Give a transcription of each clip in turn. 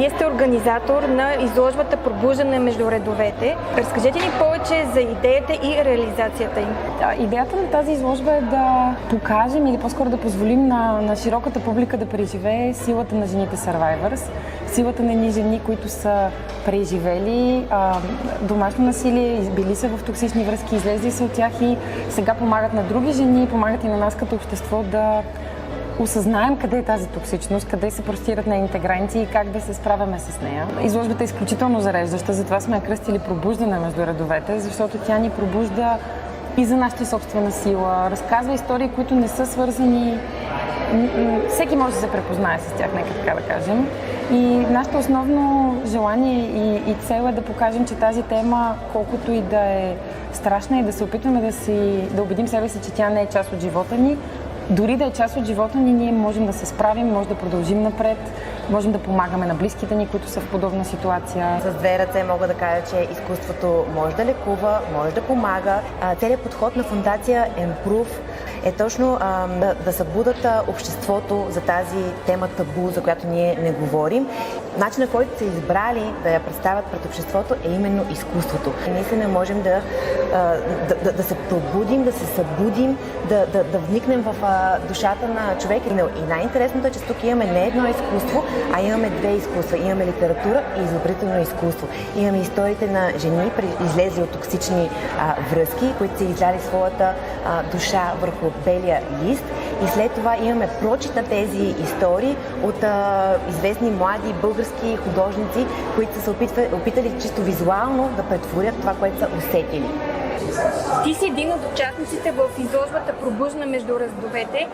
Вие сте организатор на изложбата "Пробуждане между редовете". Разкажете ни повече за идеята и реализацията им. Идеята на тази изложба е да покажем или по-скоро да позволим на широката публика да преживее силата на жените Survivors, силата на едни жени, които са преживели домашно насилие, били са в токсични връзки, излезли са от тях и сега помагат на други жени, помагат и на нас като общество да осъзнаем къде е тази токсичност, къде се простират нейните граници и как да се справяме с нея. Изложбата е изключително зареждаща, затова сме я кръстили "Пробуждане между редовете", защото тя ни пробужда и за нашата собствена сила, разказва истории, които не са свързани. Всеки може да се препознае с тях, нека така да кажем. И нашето основно желание и цел е да покажем, че тази тема, колкото и да е страшна, и да се опитваме да убедим себе си, че тя не е част от живота ни, дори да е част от живота ни, ние можем да се справим, може да продължим напред, можем да помагаме на близките ни, които са в подобна ситуация. С две ръце мога да кажа, че изкуството може да лекува, може да помага. Целият подход на фондация Improve е точно да събудат обществото за тази тема табу, за която ние не говорим. Начинът, който са избрали да я представят пред обществото, е именно изкуството. Ние се не можем да се пробудим, да се събудим, да вникнем в душата на човека. И най-интересното е, че тук имаме не едно изкуство, а имаме две изкуства. Имаме литература и изобретително изкуство. Имаме историите на жени, излезли от токсични връзки, които са изляли своята душа върху белия лист. И след това имаме прочит на тези истории от известни млади български художници, които са се опитали чисто визуално да претворят това, което са усетили. Ти си един от участниците в изложбата "Пробуждане между редовете".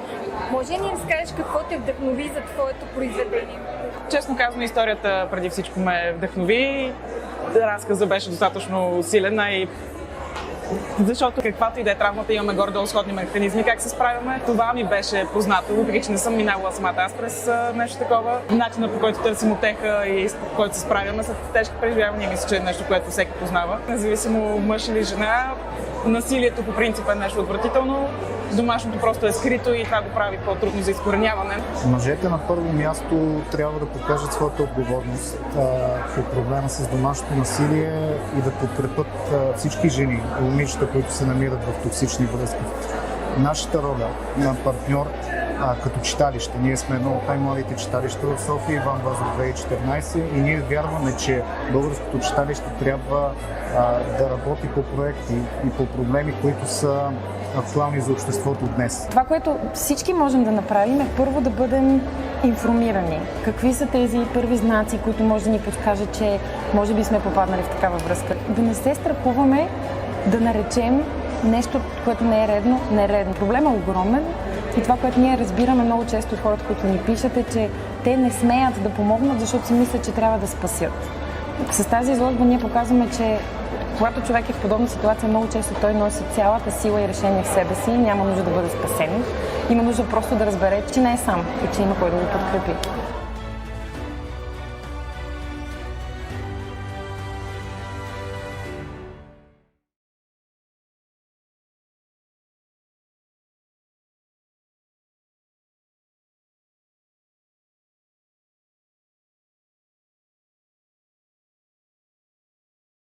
Може ли да ни разкажеш какво те вдъхнови за твоето произведение? Честно казано, историята преди всичко ме вдъхнови. Разказът беше достатъчно силен и защото каквато и да е травмата, имаме горе-долу сходни механизми, как се справяме. Това ми беше познато, въпреки че не съм минала самата аз през нещо такова. Начинът, по който търсим утеха и по който се справяме с тежки преживявания, мисля, че е нещо, което всеки познава. Независимо мъж или жена, насилието по принцип е нещо отвратително. Домашното просто е скрито и това го прави по-трудно за изкореняване. Мъжете на първо място трябва да покажат своята отговорност по проблема с домашното насилие и да подкрепят всички жени, момичета, които се намират в токсични връзки. Нашата роля на партньор като читалище. Ние сме едно от най-младите читалища в София, Иван Вазов 2014, и ние вярваме, че българското читалище трябва да работи по проекти и по проблеми, които са актуални за обществото днес. Това, което всички можем да направим, е първо да бъдем информирани. Какви са тези първи знаци, които може да ни подскажат, че може би сме попаднали в такава връзка. Да не се страхуваме да наречем нещо, което не е редно, нередно. Проблемът е огромен и това, което ние разбираме много често от хората, които ни пишат, е, че те не смеят да помогнат, защото си мислят, че трябва да спасят. С тази изложба ние показваме, че когато човек е в подобна ситуация, много често той носи цялата сила и решение в себе си, няма нужда да бъде спасен. Има нужда просто да разбере, че не е сам и че има кой да го подкрепи.